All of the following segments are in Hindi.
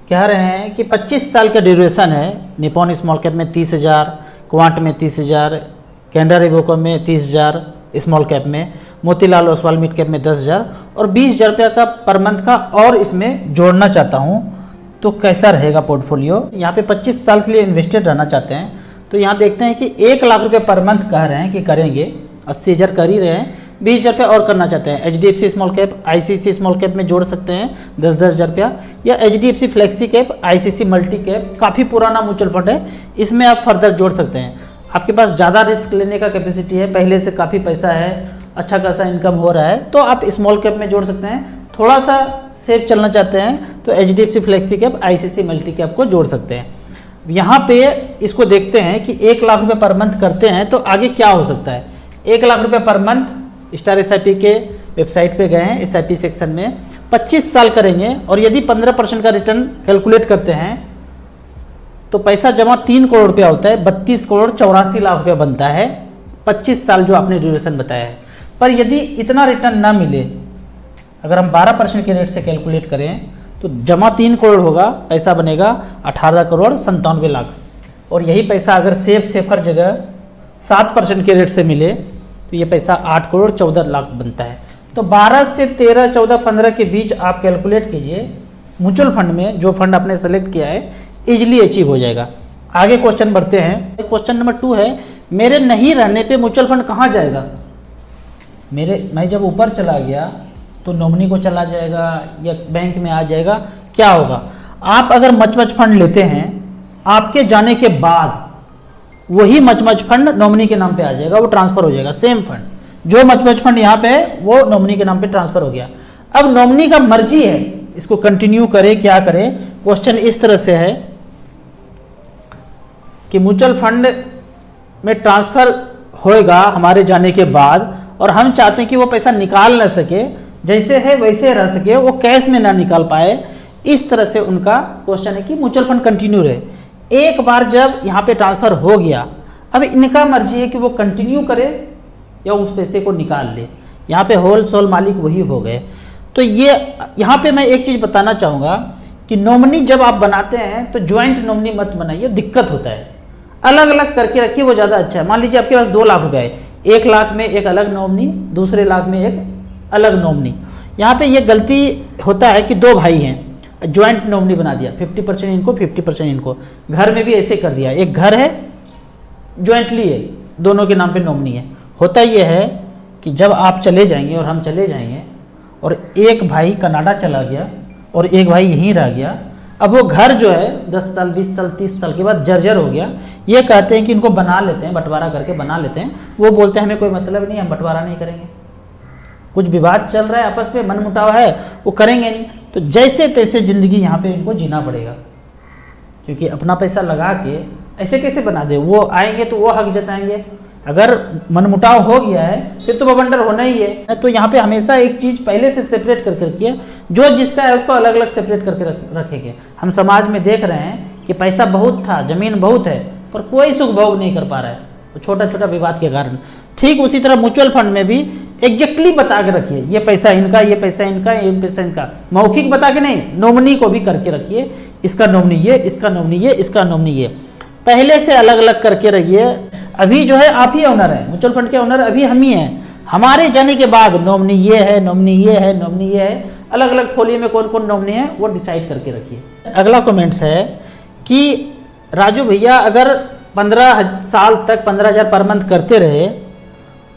कह रहे हैं कि 25 साल का ड्यूरेशन है। निपॉन स्मॉल कैप में 30,000, क्वांट में 30,000, कैनरा रेवोको में 30,000 स्मॉल कैप में, मोतीलाल ओसवाल मिड कैप में 10,000 और 20,000 रुपये का पर मंथ का और इसमें जोड़ना चाहता हूँ तो कैसा रहेगा पोर्टफोलियो। यहाँ पे 25 साल के लिए इन्वेस्टेड रहना चाहते हैं तो यहाँ देखते हैं कि 1 लाख रुपये पर मंथ कह रहे हैं कि करेंगे, 80,000 कर ही रहे हैं, 20,000 रुपये और करना चाहते हैं। HDFC small cap, ICICI small cap में जोड़ सकते हैं 10,000 रुपया, या HDFC flexi cap, ICICI multi cap, काफ़ी पुराना म्यूचुअल फंड है, इसमें आप फर्दर जोड़ सकते हैं। आपके पास ज़्यादा रिस्क लेने का कैपेसिटी है, पहले से काफ़ी पैसा है, अच्छा खासा इनकम हो रहा है तो आप स्मॉल कैप में जोड़ सकते हैं। थोड़ा सा सेफ चलना चाहते हैं तो HDFC flexi cap, ICICI multi cap को जोड़ सकते हैं। यहाँ पे इसको देखते हैं कि 1 लाख रुपये पर मंथ करते हैं तो आगे क्या हो सकता है। 1 लाख रुपये पर मंथ स्टार SIP के वेबसाइट पे गए हैं, SIP सेक्शन में 25 साल करेंगे और यदि 15% का रिटर्न कैलकुलेट करते हैं तो पैसा जमा 3 करोड़ रुपया होता है, 32 करोड़ 84 लाख रुपया बनता है 25 साल जो आपने ड्यूरेशन बताया है। पर यदि इतना रिटर्न ना मिले, अगर हम 12% के रेट से कैलकुलेट करें तो जमा 3 करोड़ होगा, पैसा बनेगा 18 करोड़ 97 लाख। और यही पैसा अगर सेफर जगह 7% के रेट से मिले तो ये पैसा 8 करोड़ 14 लाख बनता है। तो 12 से 13, 14, 15 के बीच आप कैलकुलेट कीजिए, म्यूचुअल फंड में जो फंड आपने सेलेक्ट किया है इजीली अचीव हो जाएगा। आगे क्वेश्चन बढ़ते हैं। क्वेश्चन नंबर 2 है, मेरे नहीं रहने पे म्यूचुअल फंड कहाँ जाएगा। मैं जब ऊपर चला गया तो नॉमिनी को चला जाएगा या बैंक में आ जाएगा, क्या होगा। आप अगर मच फंड लेते हैं, आपके जाने के बाद वही मच फंड नॉमिनी के नाम पे आ जाएगा, वो ट्रांसफर हो जाएगा। सेम फंड जो मच फंड यहाँ पे है वो नॉमिनी के नाम पे ट्रांसफर हो गया। अब नॉमिनी का मर्जी है इसको कंटिन्यू करे क्या करे। क्वेश्चन इस तरह से है कि म्यूचुअल फंड में ट्रांसफर होएगा हमारे जाने के बाद और हम चाहते हैं कि वो पैसा निकाल ना सके, जैसे है वैसे रह सके, वो कैश में ना निकाल पाए। इस तरह से उनका क्वेश्चन है कि म्यूचुअल फंड कंटिन्यू रहे। एक बार जब यहाँ पे ट्रांसफर हो गया, अब इनका मर्जी है कि वो कंटिन्यू करे या उस पैसे को निकाल ले। यहाँ पे होल सोल मालिक वही हो गए। तो ये यहाँ पे मैं एक चीज़ बताना चाहूँगा कि नॉमिनी जब आप बनाते हैं तो ज्वाइंट नॉमिनी मत बनाइए, दिक्कत होता है। अलग अलग करके रखिए, वो ज़्यादा अच्छा है। मान लीजिए आपके पास 2 लाख रुपये है, 1 लाख में एक अलग नॉमिनी, दूसरे लाख में एक अलग नॉमिनी। यहाँ पे ये गलती होता है कि 2 भाई हैं, ज्वाइंट नॉमिनी बना दिया, 50% इनको 50% इनको। घर में भी ऐसे कर दिया, एक घर है ज्वाइंटली है, दोनों के नाम पे नॉमिनी है। होता ये है कि जब आप चले जाएंगे और हम चले जाएंगे और एक भाई कनाडा चला गया और एक भाई यहीं रह गया, अब वो घर जो है 10 साल 20 साल 30 साल के बाद जर्जर हो गया। ये कहते हैं कि इनको बना लेते हैं, बंटवारा करके बना लेते हैं। वो बोलते हैं हमें कोई मतलब नहीं, हम बंटवारा नहीं करेंगे, कुछ विवाद चल रहा है आपस में, मनमुटाव है, वो करेंगे नहीं। तो जैसे तैसे ज़िंदगी यहाँ पे इनको जीना पड़ेगा, क्योंकि अपना पैसा लगा के ऐसे कैसे बना दे। वो आएंगे तो वो हक जताएंगे, अगर मनमुटाव हो गया है फिर तो बवंडर होना ही है। तो यहाँ पे हमेशा एक चीज़ पहले से सेपरेट करके रखिए, जो जिसका है उसको अलग अलग सेपरेट करके रखेंगे। हम समाज में देख रहे हैं कि पैसा बहुत था, ज़मीन बहुत है, पर कोई सुख भोग नहीं कर पा रहा है, तो छोटा छोटा विवाद के कारण। ठीक उसी तरह म्यूचुअल फंड में भी एग्जैक्टली बता के रखिए, ये पैसा इनका, ये पैसा इनका, ये पैसा इनका। मौखिक बता के नहीं, नॉमिनी को भी करके रखिए, इसका नॉमिनी ये, इसका नॉमिनी ये, इसका नॉमिनी ये, पहले से अलग अलग करके रहिए। अभी जो है आप ही ओनर हैं, म्यूचुअल फंड के ओनर अभी हम ही हैं। हमारे जाने के बाद नॉमिनी ये है, नॉमिनी ये है, नॉमिनी ये है, अलग अलग फोलियो में कौन कौन नॉमिनी है वो डिसाइड करके रखिए। अगला कमेंट्स है कि राजू भैया अगर 15 साल तक 15,000 पर मंथ करते रहे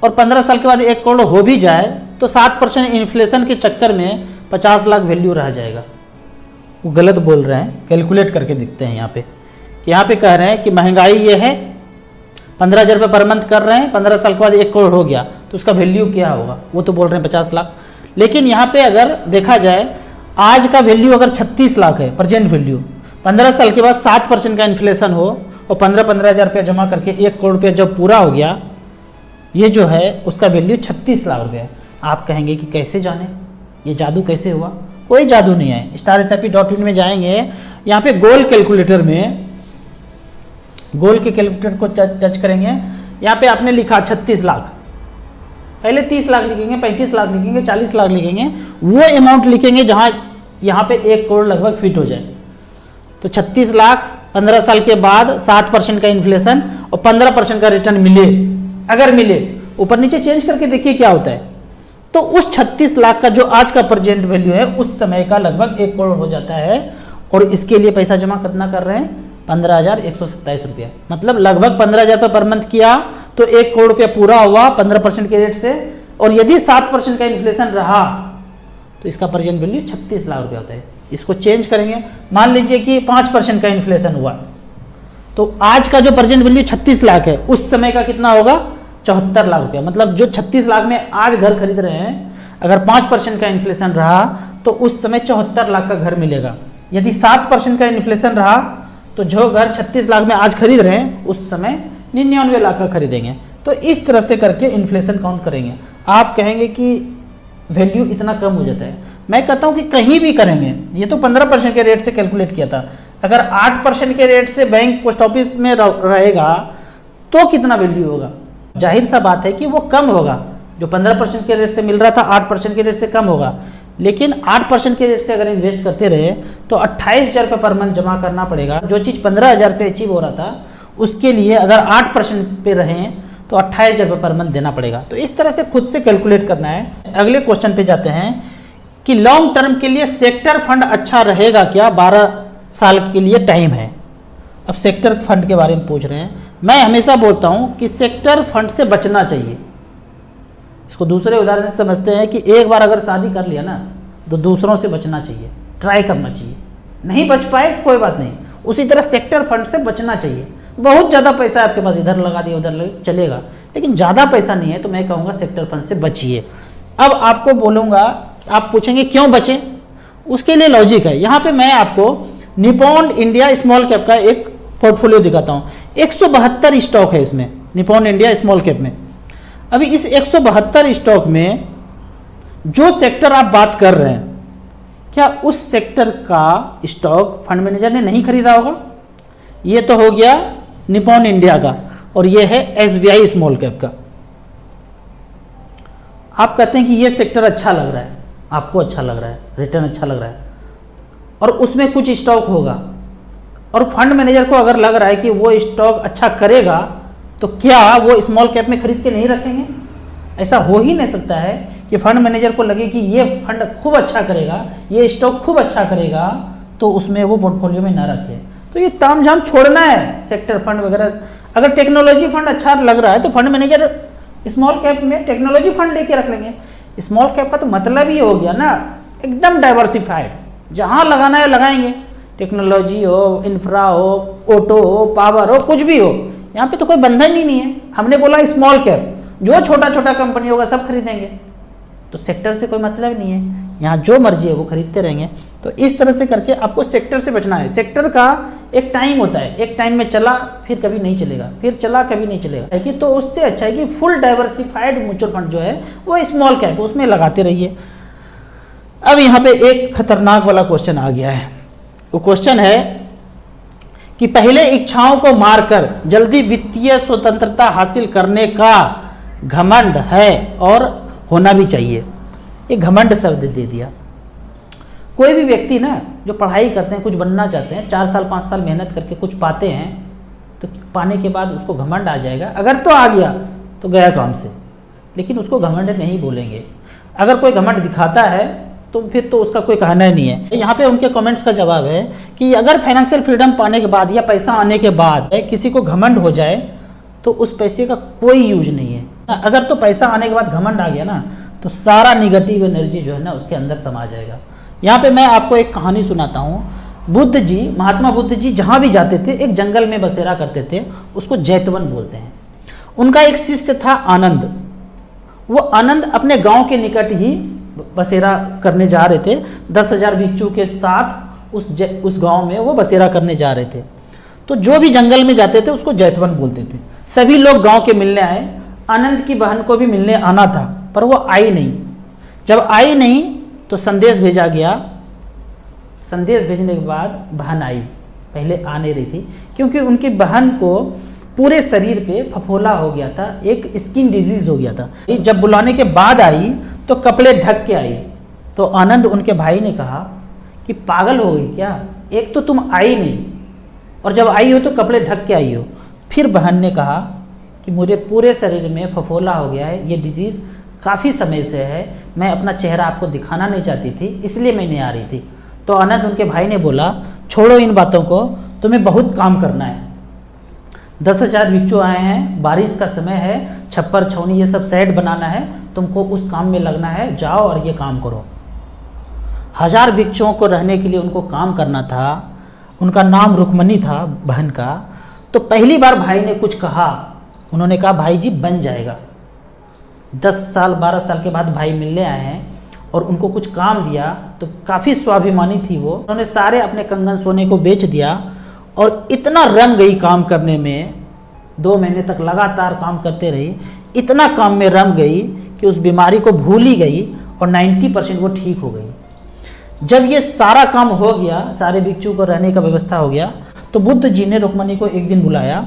और 15 साल के बाद 1 करोड़ हो भी जाए तो 7% इन्फ्लेशन के चक्कर में 50 लाख वैल्यू रह जाएगा। वो गलत बोल रहे हैं, कैलकुलेट करके दिखते हैं यहाँ पे कि यहाँ पे कह रहे हैं कि महंगाई ये है, 15,000 रुपये पर मंथ कर रहे हैं, 15 साल के बाद 1 करोड़ हो गया तो उसका वैल्यू क्या होगा, वो तो बोल रहे हैं 50 लाख। लेकिन यहाँ पे अगर देखा जाए आज का वैल्यू अगर 36 लाख है प्रेजेंट वैल्यू, 15 साल के बाद 7% का इन्फ्लेशन हो और 15,000 रुपया जमा करके 1 करोड़ रुपया जब पूरा हो गया, ये जो है उसका वैल्यू 36 लाख रुपये है। आप कहेंगे कि कैसे जाने, ये जादू कैसे हुआ। कोई जादू नहीं है। StarSIP.in में जाएंगे, यहाँ पे गोल कैलकुलेटर में गोल के कैलकुलेटर को टच करेंगे, यहाँ पे आपने लिखा 36 लाख, पहले 30 लाख लिखेंगे, 35 लाख लिखेंगे, 40 लाख लिखेंगे, वो अमाउंट लिखेंगे जहाँ यहाँ पे 1 करोड़ लगभग फिट हो जाए। तो 36 लाख 15 साल के बाद 7% का इन्फ्लेशन और 15% का रिटर्न मिले, अगर मिले, ऊपर नीचे चेंज करके देखिए क्या होता है। तो उस 36 लाख का जो आज का प्रेजेंट वैल्यू है उस समय का लगभग 1 करोड़ हो जाता है। और इसके लिए पैसा जमा कितना कर रहे हैं? 15,127 रुपया। मतलब लगभग 15,000 रुपये पर मंथ किया तो 1 करोड़ रुपया पूरा हुआ 15% के रेट से। और यदि 7% का इन्फ्लेशन रहा तो इसका प्रेजेंट वैल्यू 36 लाख रुपया होता है। इसको चेंज करेंगे, मान लीजिए कि 5% का इन्फ्लेशन हुआ तो आज का जो प्रेजेंट वैल्यू 36 लाख है उस समय का कितना होगा? 74 लाख रुपया। मतलब जो 36 लाख में आज घर खरीद रहे हैं, अगर 5% का इन्फ्लेशन रहा तो उस समय 74 लाख का घर मिलेगा। यदि 7% का इन्फ्लेशन रहा तो जो घर 36 लाख में आज खरीद रहे हैं उस समय 99 लाख का खरीदेंगे। तो इस तरह से करके इन्फ्लेशन काउंट करेंगे। आप कहेंगे कि वैल्यू इतना कम हो जाता है, मैं कहता हूं कि कहीं भी करेंगे। ये तो 15% के रेट से कैलकुलेट किया था, अगर 8% के रेट से बैंक पोस्ट ऑफिस में रहेगा तो कितना वैल्यू होगा? जाहिर सा बात है कि वो कम होगा। जो 15% के रेट से मिल रहा था 8% के रेट से कम होगा। लेकिन 8% के रेट से अगर इन्वेस्ट करते रहे तो 28,000 रुपये पर मंथ जमा करना पड़ेगा। जो चीज़ 15,000 से अचीव हो रहा था उसके लिए अगर 8% पे रहें तो 28,000 रुपये पर मंथ देना पड़ेगा। तो इस तरह से खुद से कैलकुलेट करना है। अगले क्वेश्चन पे जाते हैं कि लॉन्ग टर्म के लिए सेक्टर फंड अच्छा रहेगा क्या? 12 साल के लिए टाइम है। अब सेक्टर फंड के बारे में पूछ रहे हैं। मैं हमेशा बोलता हूं कि सेक्टर फंड से बचना चाहिए। इसको दूसरे उदाहरण से समझते हैं कि एक बार अगर शादी कर लिया ना तो दूसरों से बचना चाहिए, ट्राई करना चाहिए। नहीं बच पाए कोई बात नहीं, उसी तरह सेक्टर फंड से बचना चाहिए। बहुत ज़्यादा पैसा आपके पास, इधर लगा दिया उधर चलेगा, लेकिन ज़्यादा पैसा नहीं है तो मैं कहूँगा सेक्टर फंड से बचिए। अब आपको बोलूँगा, आप पूछेंगे क्यों बचें? उसके लिए लॉजिक है। यहाँ पे मैं आपको निप्पॉन इंडिया स्मॉल कैप का एक पोर्टफोलियो दिखाता हूँ। 172 स्टॉक है इसमें, निप्पॉन इंडिया स्मॉल कैप में। अभी इस 172 स्टॉक में जो सेक्टर आप बात कर रहे हैं, क्या उस सेक्टर का स्टॉक फंड मैनेजर ने नहीं खरीदा होगा? ये तो हो गया निप्पॉन इंडिया का, और ये है एसबीआई स्मॉल कैप का। आप कहते हैं कि ये सेक्टर अच्छा लग रहा है, आपको अच्छा लग रहा है, रिटर्न अच्छा लग रहा है, और उसमें कुछ स्टॉक होगा, और फंड मैनेजर को अगर लग रहा है कि वो स्टॉक अच्छा करेगा तो क्या वो स्मॉल कैप में खरीद के नहीं रखेंगे? ऐसा हो ही नहीं सकता है कि फंड मैनेजर को लगे कि ये फंड खूब अच्छा करेगा, ये स्टॉक खूब अच्छा करेगा, तो उसमें वो पोर्टफोलियो में ना रखे। तो ये तामझाम छोड़ना है सेक्टर फंड वगैरह। अगर टेक्नोलॉजी फंड अच्छा लग रहा है तो फंड मैनेजर स्मॉल कैप में टेक्नोलॉजी फंड लेके रख लेंगे। स्मॉल कैप का तो मतलब ही हो गया ना एकदम डाइवर्सिफाइड, जहाँ लगाना है लगाएंगे। टेक्नोलॉजी हो, इंफ्रा हो, ऑटो हो, पावर हो, कुछ भी हो, यहाँ पे तो कोई बंधन ही नहीं है। हमने बोला स्मॉल कैप, जो छोटा छोटा कंपनी होगा सब खरीदेंगे, तो सेक्टर से कोई मतलब नहीं है। यहाँ जो मर्जी है वो खरीदते रहेंगे। तो इस तरह से करके आपको सेक्टर से बचना है। सेक्टर का एक टाइम होता है, एक टाइम में चला फिर कभी नहीं चलेगा, फिर चला कभी नहीं चलेगा, कि तो उससे अच्छा है कि फुल डाइवर्सिफाइड म्यूचुअल फंड जो है वो स्मॉल कैप, उसमें लगाते रहिए। अब यहाँ पे एक खतरनाक वाला क्वेश्चन आ गया है। वो क्वेश्चन है कि पहले इच्छाओं को मारकर जल्दी वित्तीय स्वतंत्रता हासिल करने का घमंड है और होना भी चाहिए। ये घमंड शब्द दे दिया। कोई भी व्यक्ति ना जो पढ़ाई करते हैं, कुछ बनना चाहते हैं, 4 साल 5 साल मेहनत करके कुछ पाते हैं, तो पाने के बाद उसको घमंड आ जाएगा। अगर तो आ गया तो गया काम से, लेकिन उसको घमंड नहीं बोलेंगे। अगर कोई घमंड दिखाता है तो फिर तो उसका कोई कहना ही नहीं है। यहाँ पे उनके कमेंट्स का जवाब है कि अगर फाइनेंशियल फ्रीडम पाने के बाद या पैसा आने के बाद किसी को घमंड हो जाए तो उस पैसे का कोई यूज नहीं है। अगर तो पैसा आने के बाद घमंड आ गया ना तो सारा निगेटिव एनर्जी जो है ना उसके अंदर समा जाएगा। यहाँ पे मैं आपको एक कहानी सुनाता हूँ। बुद्ध जी, महात्मा बुद्ध जी जहाँ भी जाते थे एक जंगल में बसेरा करते थे, उसको जैतवन बोलते हैं। उनका एक शिष्य था आनंद। वो आनंद अपने गांव के निकट ही बसेरा करने जा रहे थे। 10,000 भिक्षु के साथ उस गांव में वो बसेरा करने जा रहे थे। तो जो भी जंगल में जाते थे उसको जैतवन बोलते थे। सभी लोग गांव के मिलने आए। आनंद की बहन को भी मिलने आना था पर वो आई नहीं। जब आई नहीं तो संदेश भेजा गया। संदेश भेजने के बाद बहन आई, पहले आ नहीं रही थी क्योंकि उनकी बहन को पूरे शरीर पे फफोला हो गया था, एक स्किन डिजीज हो गया था। जब बुलाने के बाद आई तो कपड़े ढक के आई। तो आनंद उनके भाई ने कहा कि पागल हो गई क्या, एक तो तुम आई नहीं, और जब आई हो तो कपड़े ढक के आई हो। फिर बहन ने कहा कि मुझे पूरे शरीर में फफोला हो गया है, ये डिजीज़ काफ़ी समय से है, मैं अपना चेहरा आपको दिखाना नहीं चाहती थी, इसलिए मैं नहीं आ रही थी। तो आनंद उनके भाई ने बोला, छोड़ो इन बातों को, तुम्हें बहुत काम करना है। 10,000 भिक्षु आए हैं, बारिश का समय है, छप्पर छौनी ये सब सेट बनाना है, तुमको उस काम में लगना है, जाओ और ये काम करो। 1000 भिक्षुओं को रहने के लिए उनको काम करना था। उनका नाम रुक्मणी था बहन का। तो पहली बार भाई ने कुछ कहा, उन्होंने कहा भाई जी बन जाएगा। 10 साल 12 साल के बाद भाई मिलने आए हैं और उनको कुछ काम दिया तो काफ़ी स्वाभिमानी थी वो। उन्होंने सारे अपने कंगन सोने को बेच दिया और इतना रम गई काम करने में, 2 महीने तक लगातार काम करते रही, इतना काम में रम गई कि उस बीमारी को भूल ही गई और 90% वो ठीक हो गई। जब ये सारा काम हो गया, सारे भिक्षु को रहने का व्यवस्था हो गया, तो बुद्ध जी ने रुक्मणी को एक दिन बुलाया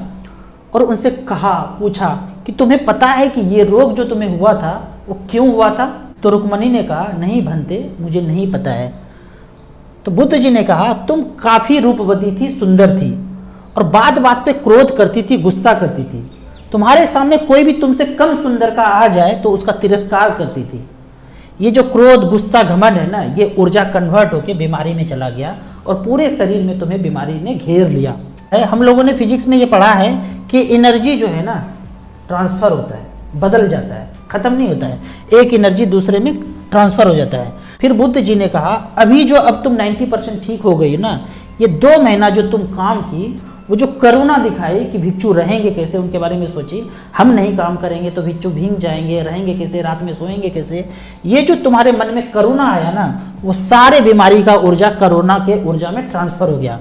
और उनसे कहा, पूछा कि तुम्हें पता है कि ये रोग जो तुम्हें हुआ था वो क्यों हुआ था? तो रुक्मणी ने कहा, नहीं भंते, मुझे नहीं पता है। तो बुद्ध जी ने कहा, तुम काफ़ी रूपवती थी, सुंदर थी, और बात बात पे क्रोध करती थी, गुस्सा करती थी। तुम्हारे सामने कोई भी तुमसे कम सुंदर का आ जाए तो उसका तिरस्कार करती थी। ये जो क्रोध, गुस्सा, घमंड है ना, ये ऊर्जा कन्वर्ट होकर बीमारी में चला गया और पूरे शरीर में तुम्हें बीमारी ने घेर लिया है। हम लोगों ने फिजिक्स में ये पढ़ा है कि एनर्जी जो है ना, ट्रांसफ़र होता है, बदल जाता है, ख़त्म नहीं होता है, एक एनर्जी दूसरे में ट्रांसफ़र हो जाता है। फिर बुद्ध जी ने कहा, अभी जो अब तुम 90% ठीक हो गई ना, ये 2 महीना जो तुम काम की, वो जो करुणा दिखाई कि भिक्षु रहेंगे कैसे, उनके बारे में सोची, हम नहीं काम करेंगे तो भिक्षु भीग जाएंगे, रहेंगे कैसे, रात में सोएंगे कैसे, ये जो तुम्हारे मन में करुणा आया ना, वो सारे बीमारी का ऊर्जा करुणा के ऊर्जा में ट्रांसफ़र हो गया।